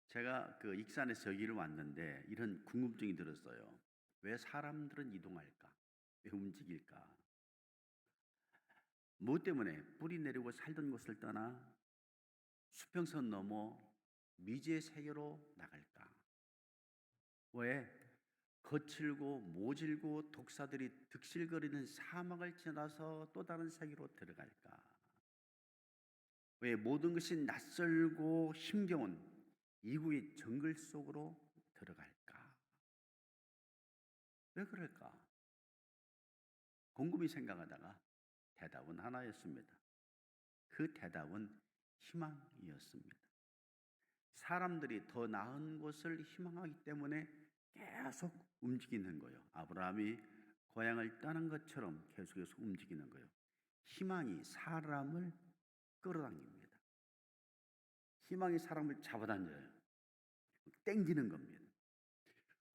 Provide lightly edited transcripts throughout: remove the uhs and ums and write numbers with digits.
제가 그 익산에서 여기를 왔는데 이런 궁금증이 들었어요. 왜 사람들은 이동할까? 왜 움직일까? 무엇 때문에 뿌리 내리고 살던 곳을 떠나 수평선 넘어 미지의 세계로 나갈까? 왜 거칠고 모질고 독사들이 득실거리는 사막을 지나서 또 다른 세계로 들어갈까? 왜 모든 것이 낯설고 힘겨운 이구의 정글 속으로 들어갈까? 왜 그럴까? 곰곰이 생각하다가 대답은 하나였습니다. 그 대답은 희망이었습니다. 사람들이 더 나은 곳을 희망하기 때문에 계속 움직이는 거예요. 아브라함이 고향을 떠난 것처럼 계속해서 움직이는 거예요. 희망이 사람을 끌어당깁니다. 희망이 사람을 잡아당겨요. 땡기는 겁니다.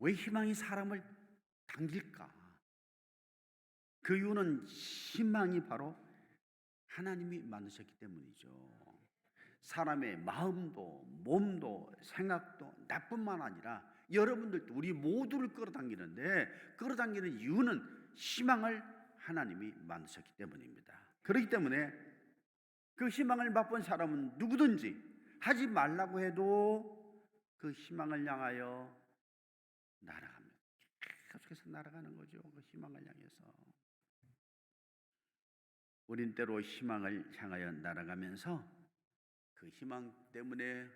왜 희망이 사람을 당길까? 그 이유는 희망이 바로 하나님이 만드셨기 때문이죠. 사람의 마음도 몸도 생각도 나뿐만 아니라 여러분들도 우리 모두를 끌어당기는데, 끌어당기는 이유는 희망을 하나님이 만드셨기 때문입니다. 그렇기 때문에 그 희망을 맛본 사람은 누구든지 하지 말라고 해도 그 희망을 향하여 날아갑니다. 계속해서 날아가는 거죠. 그 희망을 향해서. 우린 때로 희망을 향하여 날아가면서 그 희망 때문에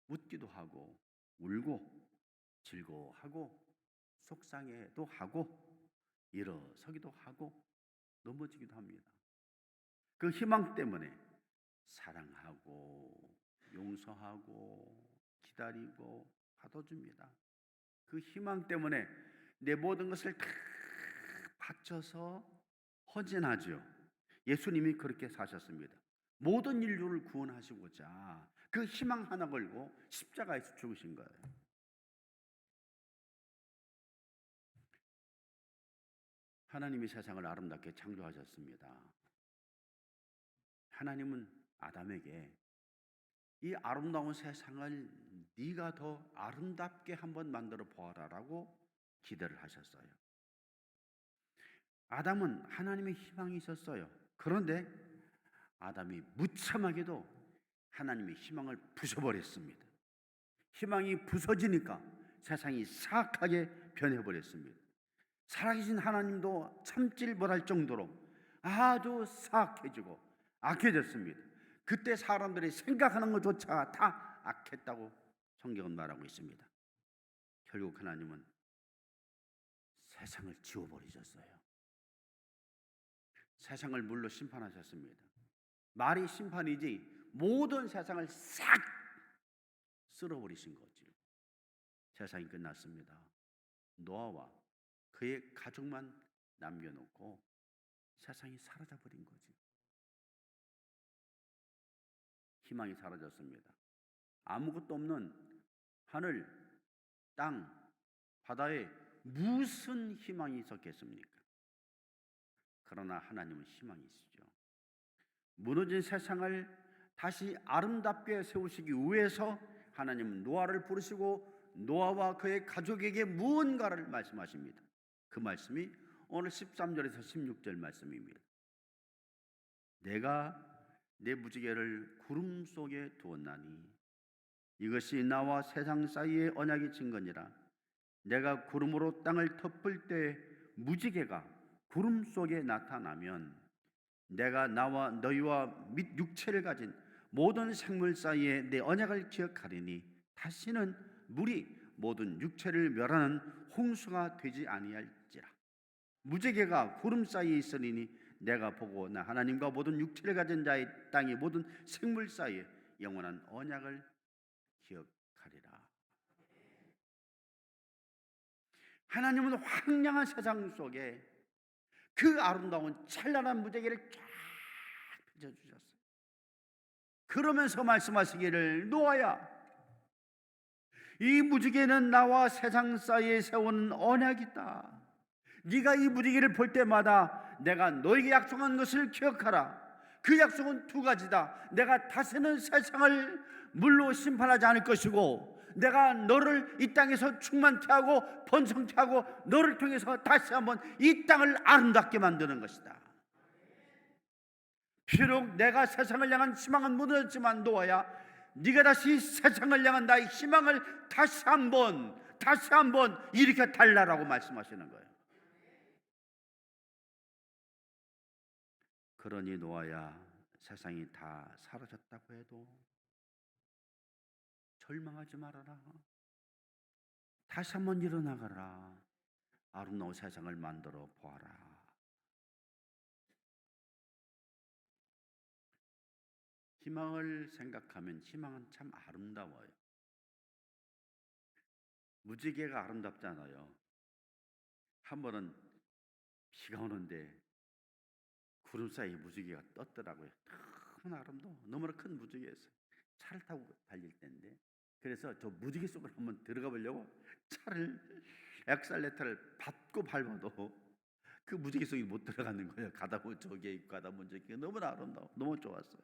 웃기도 하고 울고 즐거워하고 속상해도 하고 일어서기도 하고 넘어지기도 합니다. 그 희망 때문에 사랑하고 용서하고 기다리고 받아줍니다. 그 희망 때문에 내 모든 것을 다 바쳐서 헌신하죠. 예수님이 그렇게 사셨습니다. 모든 인류를 구원하시고자 그 희망 하나 걸고 십자가에서 죽으신 거예요. 하나님이 세상을 아름답게 창조하셨습니다. 하나님은 아담에게 이 아름다운 세상을 네가 더 아름답게 한번 만들어 보아라라고 기대를 하셨어요. 아담은 하나님의 희망이 있었어요. 그런데 아담이 무참하게도 하나님의 희망을 부숴버렸습니다. 희망이 부서지니까 세상이 사악하게 변해버렸습니다. 살아계신 하나님도 참질 못할 정도로 아주 사악해지고 악해졌습니다. 그때 사람들이 생각하는 것조차 다 악했다고 성경은 말하고 있습니다. 결국 하나님은 세상을 지워버리셨어요. 세상을 물로 심판하셨습니다. 말이 심판이지 모든 세상을 싹 쓸어버리신 거죠. 세상이 끝났습니다. 노아와 그의 가족만 남겨놓고 세상이 사라져버린 거지. 희망이 사라졌습니다. 아무것도 없는 하늘, 땅, 바다에 무슨 희망이 있었겠습니까? 그러나 하나님은 희망이 있으시죠. 무너진 세상을 다시 아름답게 세우시기 위해서 하나님은 노아를 부르시고 노아와 그의 가족에게 무언가를 말씀하십니다. 그 말씀이 오늘 13절에서 16절 말씀입니다. 내가 내 무지개를 구름 속에 두었나니 이것이 나와 세상 사이의 언약의 증거니라. 내가 구름으로 땅을 덮을 때 무지개가 구름 속에 나타나면 내가 나와 너희와 및 육체를 가진 모든 생물 사이에 내 언약을 기억하리니 다시는 물이 모든 육체를 멸하는 홍수가 되지 아니할지라. 무지개가 구름 사이에 있으리니 내가 보고 나 하나님과 모든 육체를 가진 자의 땅의 모든 생물 사이에 영원한 언약을 기억하리라. 하나님은 황량한 세상 속에 그 아름다운 찬란한 무지개를 쫙 펼쳐주셨어요. 그러면서 말씀하시기를 노아야, 이 무지개는 나와 세상 사이에 세운 언약이다. 네가 이 무지개를 볼 때마다 내가 너에게 약속한 것을 기억하라. 그 약속은 두 가지다. 내가 다시는 세상을 물로 심판하지 않을 것이고 내가 너를 이 땅에서 충만케 하고 번성케 하고 너를 통해서 다시 한번 이 땅을 아름답게 만드는 것이다. 비록 내가 세상을 향한 희망은 무너졌지만 노아야, 네가 다시 세상을 향한 나의 희망을 다시 한번 일으켜 달라라고 말씀하시는 거예요. 그러니 노아야, 세상이 다 사라졌다고 해도 절망하지 말아라. 다시 한번 일어나가라. 아름다운 세상을 만들어 보아라. 희망을 생각하면 희망은 참 아름다워요. 무지개가 아름답잖아요. 한 번은 비가 오는데 구름 사이에 무지개가 떴더라고요. 너무나 아름다워. 너무나 큰 무지개였어요. 차를 타고 달릴 때인데, 그래서 저 무지개 속으로 한번 들어가 보려고 차를 엑셀레터를 밟고 밟아도 그 무지개 속에 못 들어가는 거예요. 가다 보면 저기에 있고 가다 보면 저기에. 너무나 아름다워. 너무 좋았어요.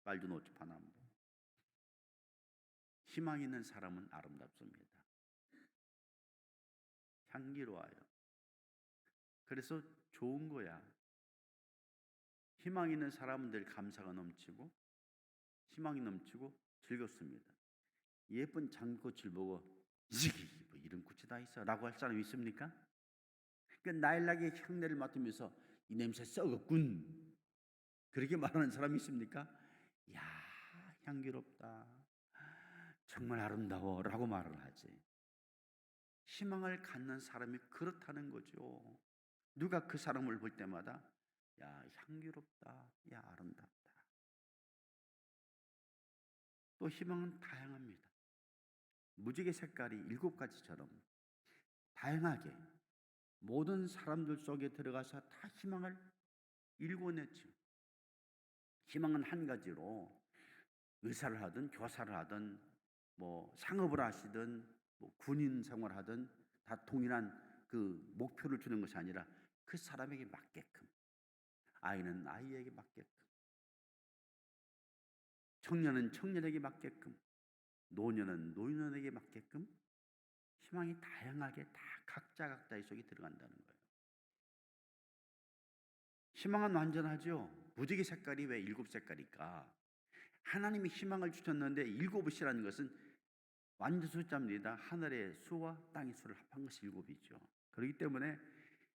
말도 놓지 파남도. 희망 있는 사람은 아름답습니다. 향기로워요. 그래서 좋은 거야. 희망 있는 사람들 감사가 넘치고 희망이 넘치고 즐겁습니다. 예쁜 장꽃을 보고 이게 뭐 이런 꽃이 다 있어 라고 할 사람 있습니까? 그 나일락의 향내를 맡으면서 이 냄새 썩었군 그렇게 말하는 사람이 있습니까? 야, 향기롭다, 정말 아름다워 라고 말을 하지. 희망을 갖는 사람이 그렇다는 거죠. 누가 그 사람을 볼 때마다 야, 향기롭다, 야, 아름답다. 또 희망은 다양합니다. 무지개 색깔이 7가지처럼 다양하게 모든 사람들 속에 들어가서 다 희망을 일궈냈죠. 희망은 한 가지로 의사를 하든 교사를 하든 뭐 상업을 하시든 뭐 군인 생활하든 다 동일한 그 목표를 주는 것이 아니라 그 사람에게 맞게끔, 아이는 아이에게 맞게끔, 청년은 청년에게 맞게끔, 노년은 노년에게 맞게끔 희망이 다양하게 다 각자의 속에 들어간다는 거예요. 희망은 완전하죠. 무지개 색깔이 왜 7색깔일까? 하나님이 희망을 주셨는데 7이라는 것은 완전 숫자입니다. 하늘의 수와 땅의 수를 합한 것이 7이죠. 그렇기 때문에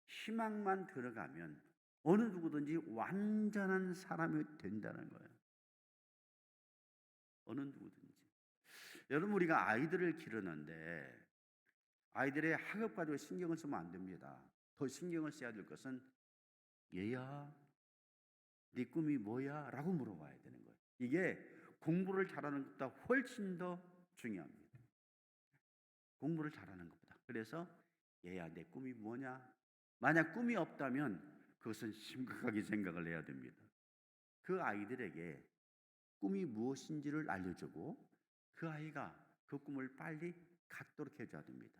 희망만 들어가면 어느 누구든지 완전한 사람이 된다는 거예요. 어느 누구든지. 여러분, 우리가 아이들을 기르는데 아이들의 학업 가지고 신경을 쓰면 안 됩니다. 더 신경을 써야 될 것은 얘야, 네 꿈이 뭐야? 라고 물어봐야 되는 거예요. 이게 공부를 잘하는 것보다 훨씬 더 중요합니다. 공부를 잘하는 것보다. 그래서 얘야, 내 꿈이 뭐냐? 만약 꿈이 없다면 그것은 심각하게 생각을 해야 됩니다. 그 아이들에게 꿈이 무엇인지를 알려주고 그 아이가 그 꿈을 빨리 갖도록 해줘야 됩니다.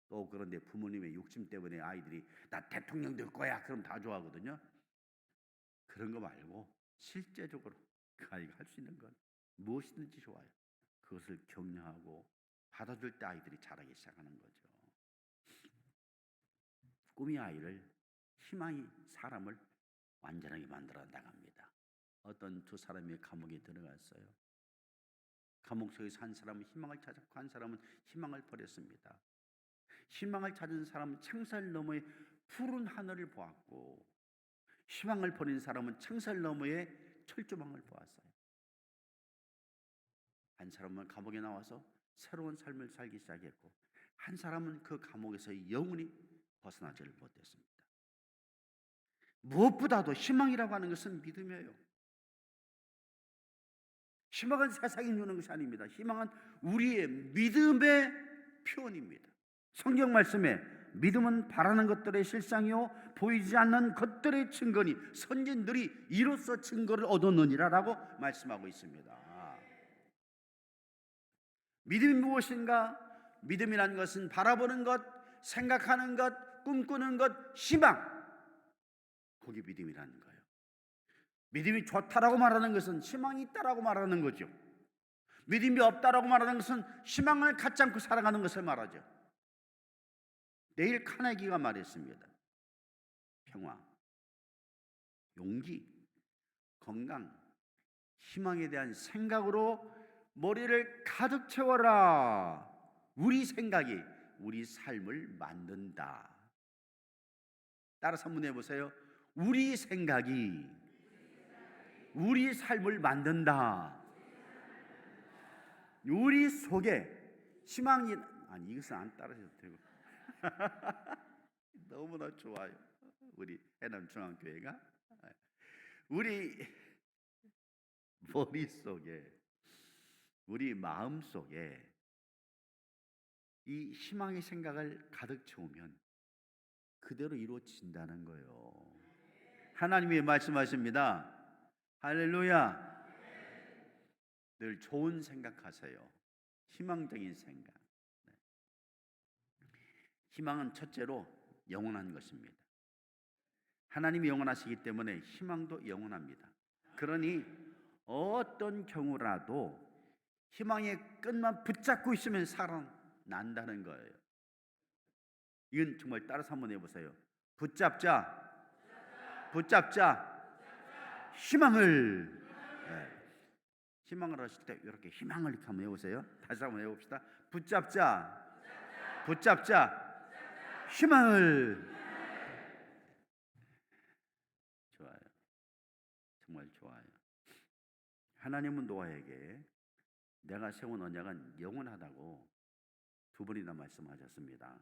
또 그런데 부모님의 욕심 때문에 아이들이 나 대통령 될 거야 그럼 다 좋아하거든요. 그런 거 말고 실제적으로 그 아이가 할 수 있는 건 무엇이든지 좋아요. 그것을 격려하고 받아줄 때 아이들이 자라기 시작하는 거죠. 꿈이 아이를, 희망이 사람을 완전하게 만들어 나갑니다. 어떤 두 사람이 감옥에 들어갔어요. 감옥 속에서 한 사람은 희망을 찾았고 한 사람은 희망을 버렸습니다. 희망을 찾은 사람은 창살 너머의 푸른 하늘을 보았고 희망을 버린 사람은 창살 너머의 철조망을 보았어요. 한 사람은 감옥에 나와서 새로운 삶을 살기 시작했고 한 사람은 그 감옥에서 영원히 벗어나지를 못했습니다. 무엇보다도 희망이라고 하는 것은 믿음이에요. 희망은 세상이 주는 것이 아닙니다. 희망은 우리의 믿음의 표현입니다. 성경 말씀에 믿음은 바라는 것들의 실상이요 보이지 않는 것들의 증거니 선진들이 이로써 증거를 얻었느니라 라고 말씀하고 있습니다. 믿음이 무엇인가? 믿음이란 것은 바라보는 것, 생각하는 것, 꿈꾸는 것, 희망, 그게 믿음이라는 거예요. 믿음이 좋다라고 말하는 것은 희망이 있다라고 말하는 거죠. 믿음이 없다라고 말하는 것은 희망을 갖지 않고 살아가는 것을 말하죠. 네일 카네기가 말했습니다. 평화, 용기, 건강, 희망에 대한 생각으로 머리를 가득 채워라. 우리 생각이 우리 삶을 만든다. 따라서 한번 해보세요. 우리 생각이 우리 삶을 만든다. 우리 속에 희망이, 아니 이것은 안 따라해도 되고 너무나 좋아요. 우리 해남중앙교회가 우리 머릿속에, 우리 마음속에 이 희망의 생각을 가득 채우면 그대로 이루어진다는 거예요. 하나님이 말씀하십니다. 할렐루야. 늘 좋은 생각하세요. 희망적인 생각. 희망은 첫째로 영원한 것입니다. 하나님이 영원하시기 때문에 희망도 영원합니다. 그러니 어떤 경우라도 희망의 끈만 붙잡고 있으면 살아난다는 거예요. 이건 정말 따라서 한번 해보세요. 붙잡자, 붙잡자, 희망을. 네. 희망을 하실 때 이렇게 희망을 이렇게 한번 해보세요. 다시 한번 해봅시다. 붙잡자, 붙잡자, 희망을. 좋아요. 정말 좋아요. 하나님은 노아에게 내가 세운 언약은 영원하다고 두 번이나 말씀하셨습니다.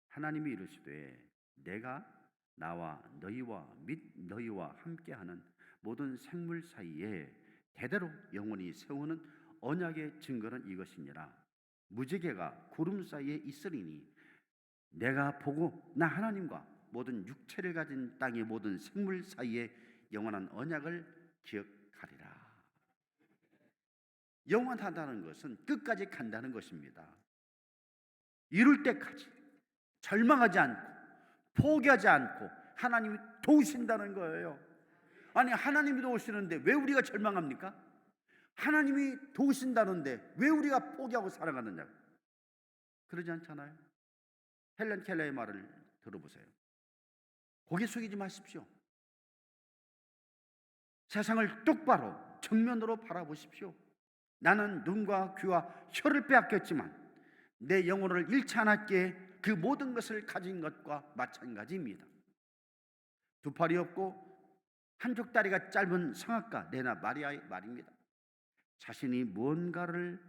하나님이 이르시되 내가 나와 너희와 및 너희와 함께하는 모든 생물 사이에 대대로 영원히 세우는 언약의 증거는 이것이니라. 무지개가 구름 사이에 있으리니 내가 보고 나 하나님과 모든 육체를 가진 땅의 모든 생물 사이에 영원한 언약을 기억하리라. 영원하다는 것은 끝까지 간다는 것입니다. 이룰 때까지 절망하지 않고 포기하지 않고 하나님이 도우신다는 거예요. 아니, 하나님이 도우시는데 왜 우리가 절망합니까? 하나님이 도우신다는데 왜 우리가 포기하고 살아가느냐? 그러지 않잖아요. 헬렌 켈러의 말을 들어보세요. 고개 숙이지 마십시오. 세상을 똑바로 정면으로 바라보십시오. 나는 눈과 귀와 혀를 빼앗겼지만 내 영혼을 잃지 않았기에 그 모든 것을 가진 것과 마찬가지입니다. 두 팔이 없고 한쪽 다리가 짧은 성악가 레나 마리아의 말입니다. 자신이 무언가를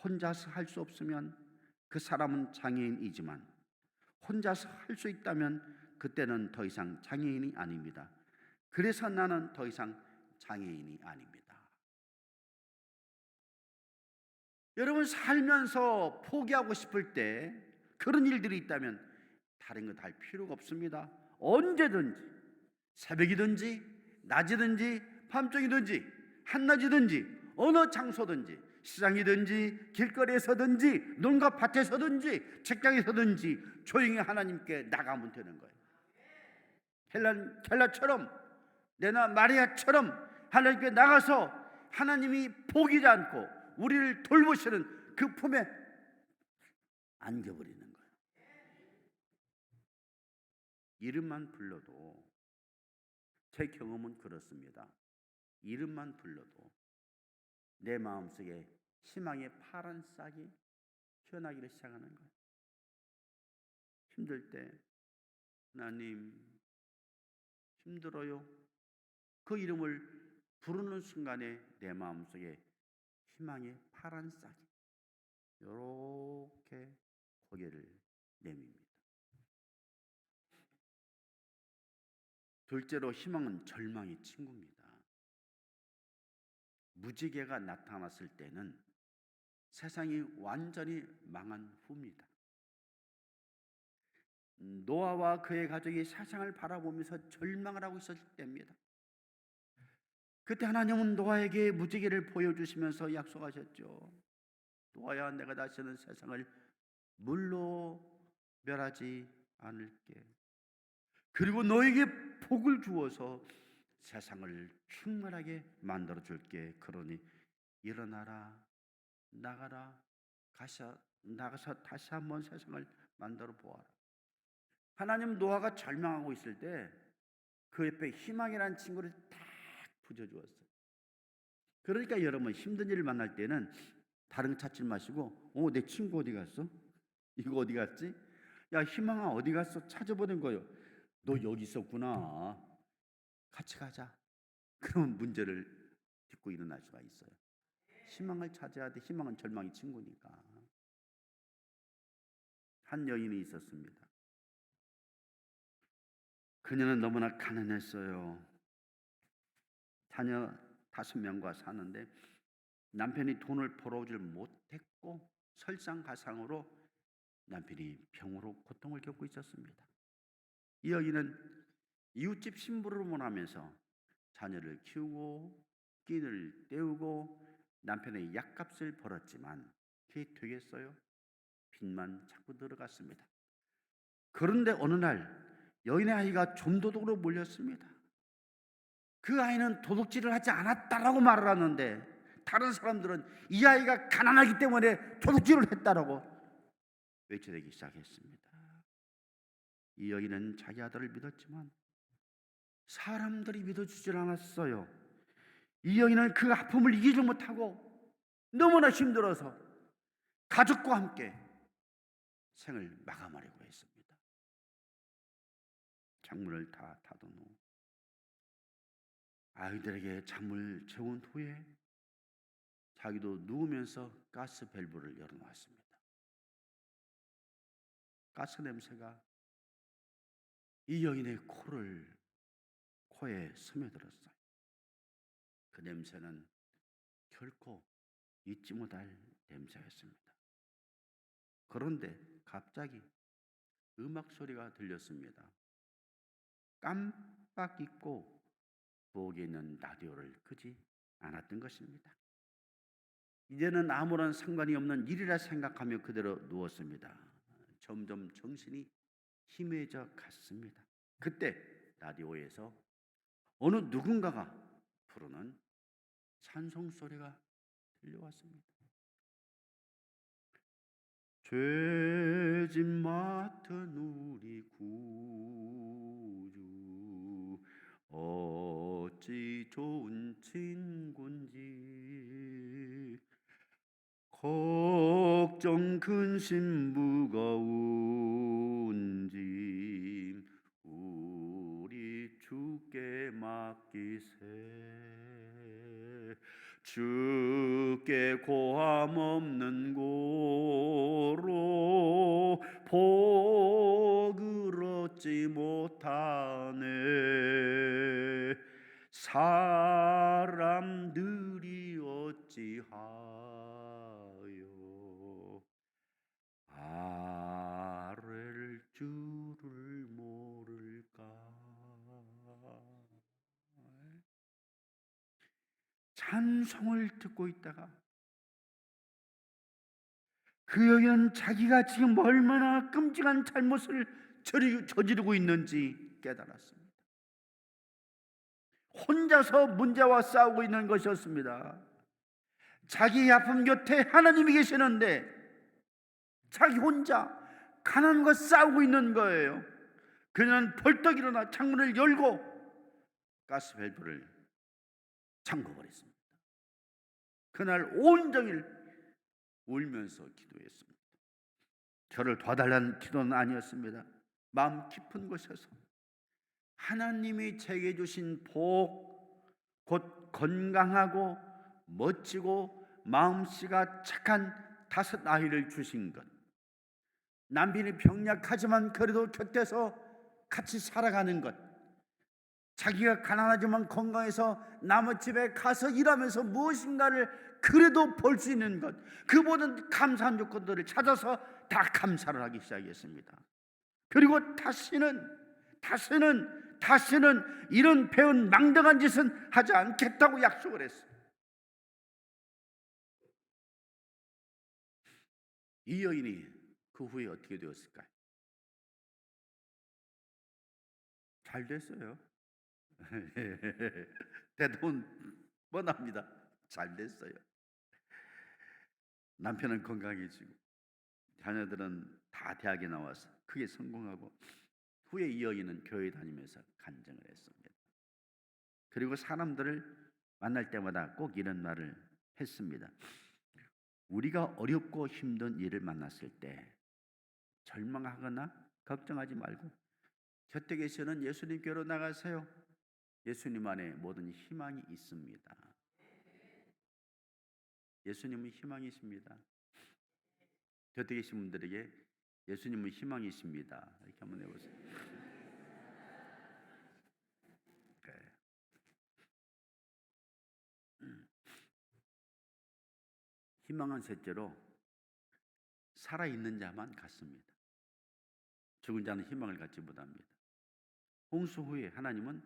혼자서 할 수 없으면 그 사람은 장애인이지만 혼자서 할 수 있다면 그때는 더 이상 장애인이 아닙니다. 그래서 나는 더 이상 장애인이 아닙니다. 여러분, 살면서 포기하고 싶을 때 그런 일들이 있다면 다른 거 다 할 필요가 없습니다. 언제든지, 새벽이든지 낮이든지 밤중이든지 한낮이든지 어느 장소든지, 시장이든지 길거리에서든지 논과 밭에서든지 직장에서든지 조용히 하나님께 나가면 되는 거예요. 헬라처럼 레나 마리아처럼 하나님께 나가서 하나님이 포기하지 않고 우리를 돌보시는 그 품에 안겨버리는 거예요. 이름만 불러도, 제 경험은 그렇습니다. 이름만 불러도 내 마음속에 희망의 파란 싹이 피어나기를 시작하는 거예요. 힘들 때 하나님 힘들어요. 그 이름을 부르는 순간에 내 마음속에 희망의 파란 싹이 이렇게 고개를 내밉니다. 둘째로 희망은 절망의 친구입니다. 무지개가 나타났을 때는 세상이 완전히 망한 후입니다. 노아와 그의 가족이 세상을 바라보면서 절망을 하고 있었을 때입니다. 그때 하나님은 노아에게 무지개를 보여주시면서 약속하셨죠. 노아야, 내가 다시는 세상을 물로 멸하지 않을게. 그리고 너에게 복을 주어서 세상을 충만하게 만들어 줄게. 그러니 일어나라, 나가라. 나가서 다시 한번 세상을 만들어 보아라. 하나님 노아가 절망하고 있을 때 그 옆에 희망이라는 친구를 딱 붙여주었어요. 그러니까 여러분 힘든 일을 만날 때는 다른 거 찾지 마시고 내 친구 어디 갔어? 이거 어디 갔지? 야 희망아 어디 갔어? 찾아보는 거예요. 너 여기 있었구나. 같이 가자. 그러면 문제를 딛고 일어날 수가 있어요. 희망을 찾아야 돼. 희망은 절망이 친구니까. 한 여인이 있었습니다. 그녀는 너무나 가난했어요. 자녀 5명과 사는데 남편이 돈을 벌어오질 못했고 설상가상으로 남편이 병으로 고통을 겪고 있었습니다. 이 여인은 이웃집 심부름을 하면서 자녀를 키우고 끼니를 때우고 남편의 약값을 벌었지만 그게 되겠어요? 빚만 자꾸 늘어갔습니다. 그런데 어느 날 여인의 아이가 좀도둑으로 몰렸습니다. 그 아이는 도둑질을 하지 않았다라고 말을 하는데 다른 사람들은 이 아이가 가난하기 때문에 도둑질을 했다라고 외쳐대기 시작했습니다. 이 여인은 자기 아들을 믿었지만 사람들이 믿어주질 않았어요. 이 여인은 그 아픔을 이기지 못하고 너무나 힘들어서 가족과 함께 생을 마감하려고 했습니다. 창문을 다 닫은 후 아이들에게 잠을 재운 후에 자기도 누우면서 가스 밸브를 열어놨습니다. 가스 냄새가 이 여인의 코에 스며들었어요. 그 냄새는 결코 잊지 못할 냄새였습니다. 그런데 갑자기 음악 소리가 들렸습니다. 깜빡 잊고 부엌에 있는 라디오를 끄지 않았던 것입니다. 이제는 아무런 상관이 없는 일이라 생각하며 그대로 누웠습니다. 점점 정신이 희미해져 갔습니다. 그때 라디오에서 어느 누군가가 부르는 찬송 소리가 들려왔습니다. 죄짐 맡은 우리 구주 어찌 좋은 친구인지 걱정 근심 무거운 짐 우리 주께 맡기세. 주께 고함 없는 고로 복을 얻지 못하네. 사람들이 어찌하여 아랠 줄을 모를까. 찬송을 듣고 있다가 그 여인은 자기가 지금 얼마나 끔찍한 잘못을 저지르고 있는지 깨달았습니다. 혼자서 문제와 싸우고 있는 것이었습니다. 자기의 아픔 곁에 하나님이 계시는데 자기 혼자 가난과 싸우고 있는 거예요. 그녀는 벌떡 일어나 창문을 열고 가스 밸브를 잠궈버렸습니다. 그날 온종일 울면서 기도했습니다. 저를 도와달라는 기도는 아니었습니다. 마음 깊은 곳에서 하나님이 제게 주신 복, 곧 건강하고 멋지고 마음씨가 착한 5 아이를 주신 것, 남편이 병약하지만 그래도 곁에서 같이 살아가는 것, 자기가 가난하지만 건강해서 남의 집에 가서 일하면서 무엇인가를 그래도 벌 수 있는 것, 그 모든 감사한 요건들을 찾아서 다 감사를 하기 시작했습니다. 그리고 다시는 이런 배운 망정한 짓은 하지 않겠다고 약속을 했어요. 이 여인이 그 후에 어떻게 되었을까요? 잘 됐어요. 대답은 뻔합니다. 잘 됐어요. 남편은 건강해지고 자녀들은 다 대학에 나와서 크게 성공하고 후에 이 여인은 교회 다니면서 간증을 했습니다. 그리고 사람들을 만날 때마다 꼭 이런 말을 했습니다. 우리가 어렵고 힘든 일을 만났을 때 절망하거나 걱정하지 말고 곁에 계시는 예수님께로 나가세요. 예수님 안에 모든 희망이 있습니다. 예수님은 희망이십니다. 곁에 계신 분들에게 예수님은 희망이십니다. 이렇게 한번 해보세요. 네. 희망은 셋째로 살아있는 자만 갖습니다. 죽은 자는 희망을 갖지 못합니다. 홍수 후에 하나님은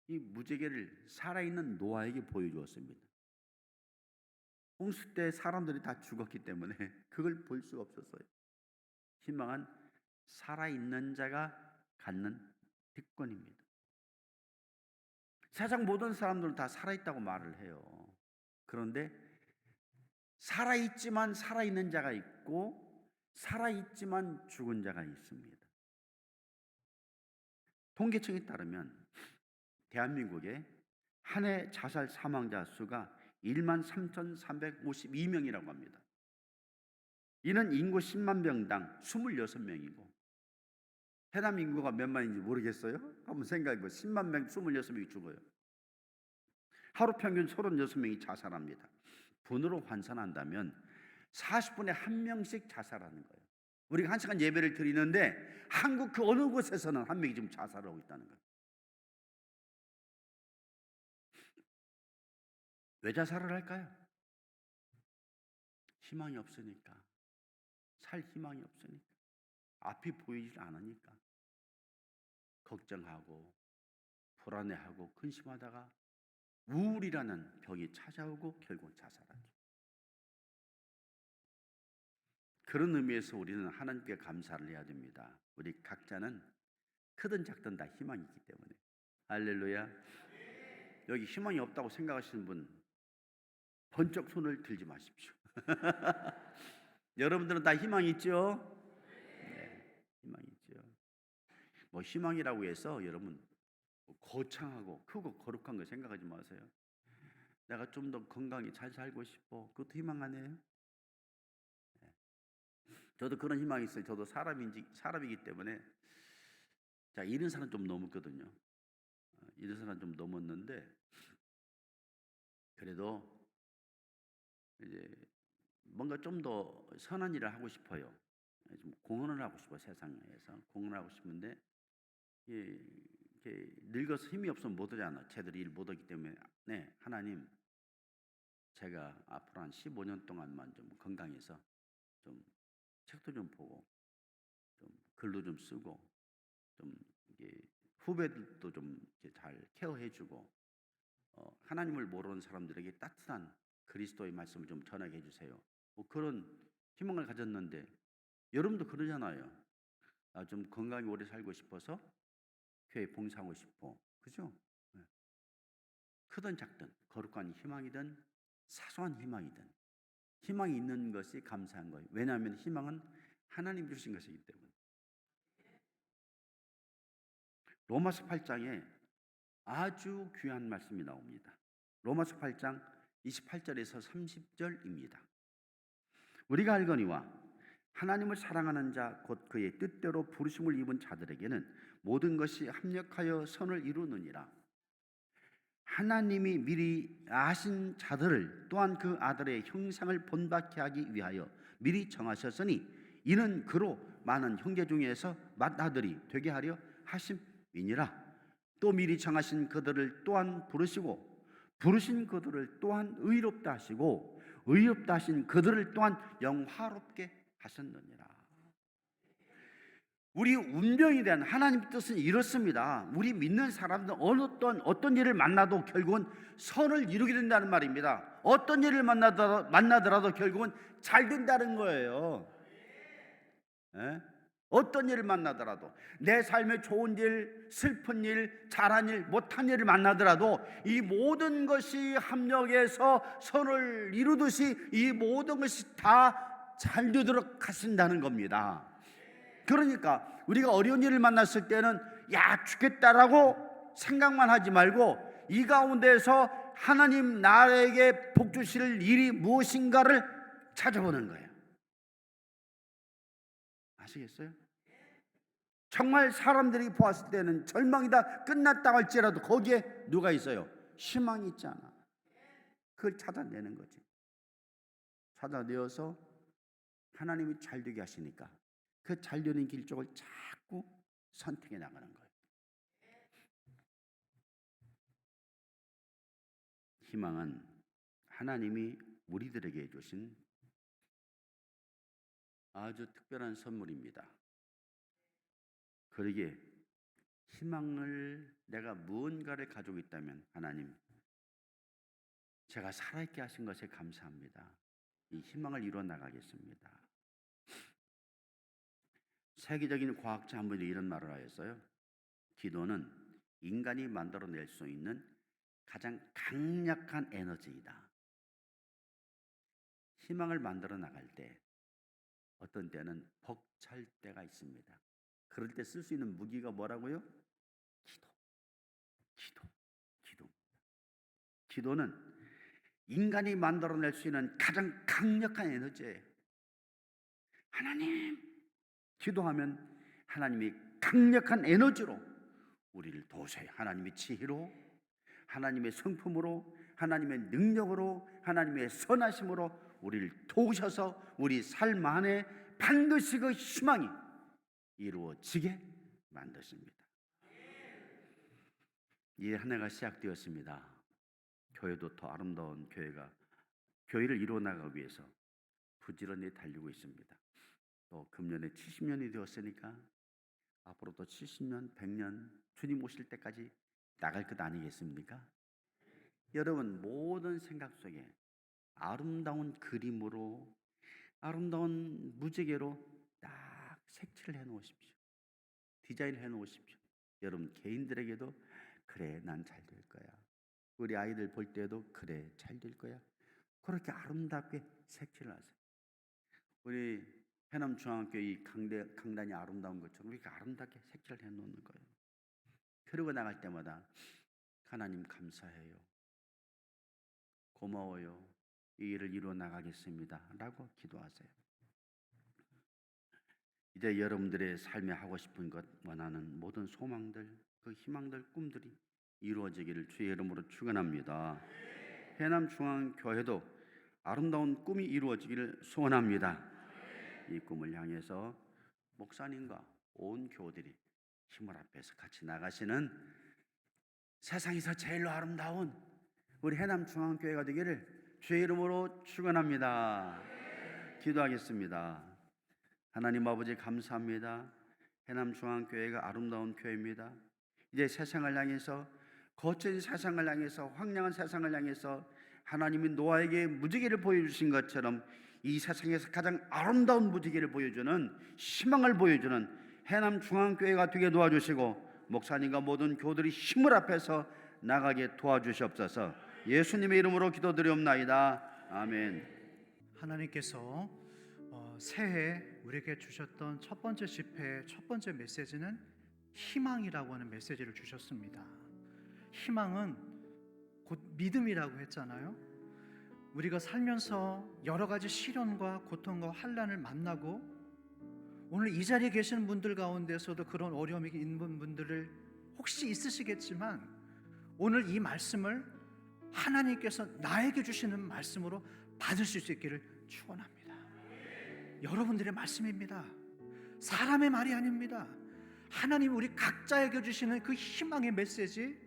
이 무지개를 살아있는 노아에게 보여주었습니다. 홍수 때 사람들이 다 죽었기 때문에 그걸 볼 수가 없었어요. 희망은 살아있는 자가 갖는 특권입니다. 세상 모든 사람들은 다 살아있다고 말을 해요. 그런데 살아있지만 살아있는 자가 있고 살아있지만 죽은 자가 있습니다. 통계청에 따르면 대한민국의 한 해 자살 사망자 수가 13,352명이라고 합니다. 이는 인구 10만 명당 26명이고 해남 인구가 몇 만인지 모르겠어요? 한번 생각해보세요. 10만 명 26명이 죽어요. 하루 평균 36명이 자살합니다. 분으로 환산한다면 40분에 1명씩 자살하는 거예요. 우리가 1시간 예배를 드리는데 한국 그 어느 곳에서는 1명이 지금 자살을 하고 있다는 거예요. 왜 자살을 할까요? 희망이 없으니까. 살 희망이 없으니까. 앞이 보이질 않으니까. 걱정하고 불안해하고 근심하다가 우울이라는 병이 찾아오고 결국 자살하죠. 그런 의미에서 우리는 하나님께 감사를 해야 됩니다. 우리 각자는 크든 작든 다 희망이 있기 때문에. 할렐루야. 여기 희망이 없다고 생각하시는 분 번쩍 손을 들지 마십시오. 여러분들은 다 희망이 있죠? 네, 희망이 있죠. 뭐 희망이라고 해서 여러분 거창하고 크고 거룩한 거 생각하지 마세요. 내가 좀 더 건강히 잘 살고 싶어. 그것도 희망 아니에요? 네. 저도 그런 희망이 있어요. 저도 사람이기 때문에 자 70살은 좀 넘었거든요. 70살은 좀 넘었는데 그래도 이제 뭔가 좀 더 선한 일을 하고 싶어요. 좀 공헌을 하고 싶어요. 세상에서 공헌을 하고 싶은데 이렇게 늙어서 힘이 없으면 못 하잖아. 제대로 일 못 하기 때문에. 네, 하나님 제가 앞으로 한 15년 동안만 좀 건강해서 좀 책도 좀 보고 좀 글도 좀 쓰고 좀 이게 후배들도 좀 잘 케어해주고 하나님을 모르는 사람들에게 따뜻한 그리스도의 말씀을 좀 전하게 해주세요. 뭐 그런 희망을 가졌는데 여러분도 그러잖아요. 좀 건강히 오래 살고 싶어서 교회 봉사하고 싶어. 그죠? 네. 크든 작든 거룩한 희망이든 사소한 희망이든 희망이 있는 것이 감사한 거예요. 왜냐하면 희망은 하나님 주신 것이기 때문에. 로마서 8장에 아주 귀한 말씀이 나옵니다. 로마서 8장 28절에서 30절입니다. 우리가 알거니와 하나님을 사랑하는 자 곧 그의 뜻대로 부르심을 입은 자들에게는 모든 것이 합력하여 선을 이루느니라. 하나님이 미리 아신 자들을 또한 그 아들의 형상을 본받게 하기 위하여 미리 정하셨으니 이는 그로 많은 형제 중에서 맏아들이 되게 하려 하심이니라. 또 미리 정하신 그들을 또한 부르시고 부르신 그들을 또한 의롭다 하시고 의롭다 하신 그들을 또한 영화롭게 하셨느니라. 우리 운명에 대한 하나님 뜻은 이렇습니다. 우리 믿는 사람들은 어떤 일을 만나도 결국은 선을 이루게 된다는 말입니다. 어떤 일을 만나더라도 결국은 잘 된다는 거예요. 예? 어떤 일을 만나더라도, 내 삶에 좋은 일, 슬픈 일, 잘한 일, 못한 일을 만나더라도 이 모든 것이 합력해서 선을 이루듯이 이 모든 것이 다 잘 되도록 하신다는 겁니다. 그러니까 우리가 어려운 일을 만났을 때는 야 죽겠다라고 생각만 하지 말고 이 가운데서 하나님 나에게 복 주실 일이 무엇인가를 찾아보는 거예요. 아시겠어요? 정말 사람들이 보았을 때는 절망이다, 끝났다 할지라도 거기에 누가 있어요? 희망이 있잖아. 그걸 찾아내는 거지. 찾아내어서 하나님이 잘 되게 하시니까 그 잘 되는 길 쪽을 자꾸 선택해 나가는 거예요. 희망은 하나님이 우리들에게 주신 아주 특별한 선물입니다. 그러기에 희망을 내가 무언가를 가지고 있다면 하나님, 제가 살아있게 하신 것에 감사합니다. 이 희망을 이루어 나가겠습니다. 세계적인 과학자 한 분이 이런 말을 하였어요. 기도는 인간이 만들어낼 수 있는 가장 강력한 에너지이다. 희망을 만들어 나갈 때 어떤 때는 벅찰 때가 있습니다. 그럴 때 쓸 수 있는 무기가 뭐라고요? 기도. 기도는 인간이 만들어낼 수 있는 가장 강력한 에너지예요. 하나님, 기도하면 하나님이 강력한 에너지로 우리를 도우셔요. 하나님의 지혜로, 하나님의 성품으로, 하나님의 능력으로, 하나님의 선하심으로 우리를 도우셔서 우리 삶 안에 반드시 그 희망이 이루어지게 만드십니다. 이 한 해가 시작되었습니다. 교회도 더 아름다운 교회를 이루어 나가기 위해서 부지런히 달리고 있습니다. 또 금년에 70년이 되었으니까 앞으로 또 70년, 100년 주님 오실 때까지 나갈 것 아니겠습니까? 여러분, 모든 생각 속에 아름다운 그림으로, 아름다운 무지개로 딱 색칠을 해 놓으십시오. 디자인을 해 놓으십시오. 여러분 개인들에게도 그래, 난 잘 될 거야. 우리 아이들 볼 때도 그래, 잘 될 거야. 그렇게 아름답게 색칠을 하세요. 우리 해남중앙교 이 강단이 아름다운 것처럼 이렇게 아름답게 색칠을 해 놓는 거예요. 그러고 나갈 때마다 하나님 감사해요, 고마워요, 이 일을 이루어 나가겠습니다 라고 기도하세요. 이제 여러분들의 삶에 하고 싶은 것, 원하는 모든 소망들, 그 희망들, 꿈들이 이루어지기를 주의 이름으로 축원합니다. 해남중앙교회도 아름다운 꿈이 이루어지기를 소원합니다. 이 꿈을 향해서 목사님과 온 교우들이 힘을 합해서 같이 나가시는 세상에서 제일로 아름다운 우리 해남중앙교회가 되기를 주의 이름으로 축원합니다. 기도하겠습니다. 하나님 아버지 감사합니다. 해남중앙교회가 아름다운 교회입니다. 이제 세상을 향해서, 거친 세상을 향해서, 황량한 세상을 향해서 하나님이 노아에게 무지개를 보여주신 것처럼 이 세상에서 가장 아름다운 무지개를 보여주는, 희망을 보여주는 해남중앙교회가 되게 도와주시고 목사님과 모든 교우들이 힘을 합해서 나가게 도와주시옵소서. 예수님의 이름으로 기도드리옵나이다. 아멘. 하나님께서 새해 우리에게 주셨던 첫 번째 집회의 첫 번째 메시지는 희망이라고 하는 메시지를 주셨습니다. 희망은 곧 믿음이라고 했잖아요. 우리가 살면서 여러 가지 시련과 고통과 환난을 만나고, 오늘 이 자리에 계시는 분들 가운데서도 그런 어려움이 있는 분들을 혹시 있으시겠지만, 오늘 이 말씀을 하나님께서 나에게 주시는 말씀으로 받으실 수 있기를 축원합니다. 여러분들의 말씀입니다. 사람의 말이 아닙니다. 하나님 우리 각자에게 주시는 그 희망의 메시지,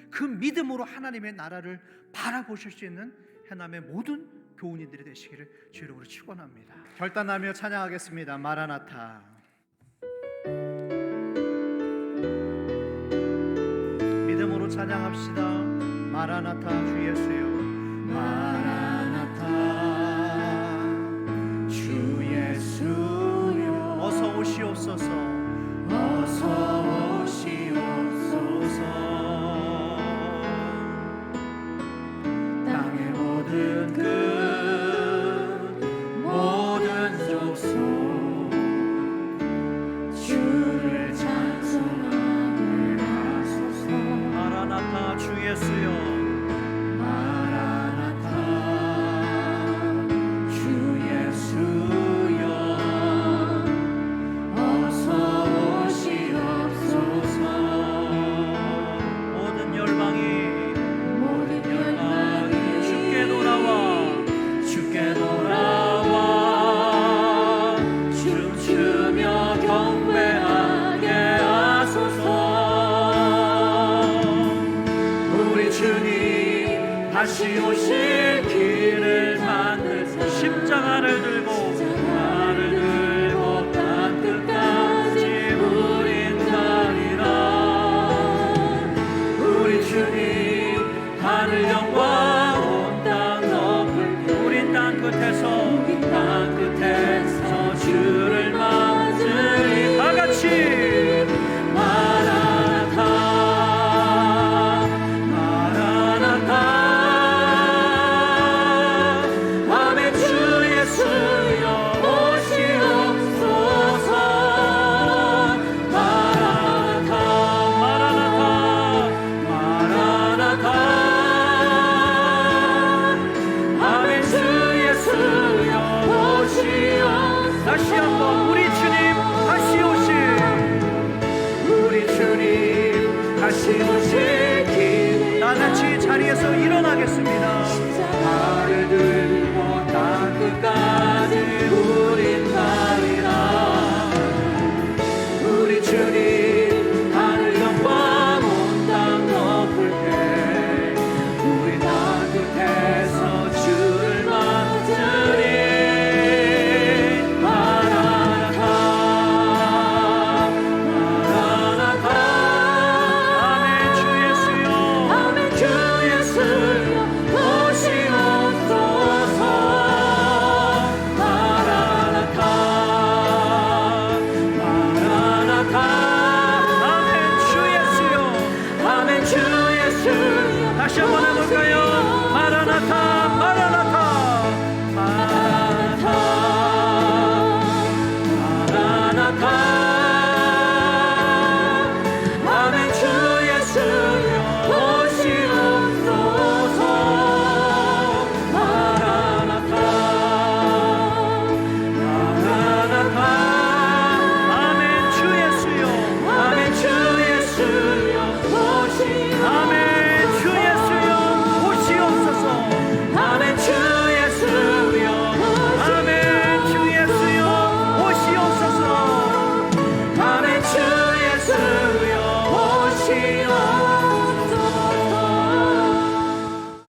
그 믿음으로 하나님의 나라를 바라보실 수 있는 해남의 모든 교우님들이 되시기를 주의 이름으로 축원합니다. 결단하며 찬양하겠습니다. 마라나타. 믿음으로 찬양합시다. 마라나타 주 예수여. 마라나타 주 예수여. 어서 오시옵소서. 가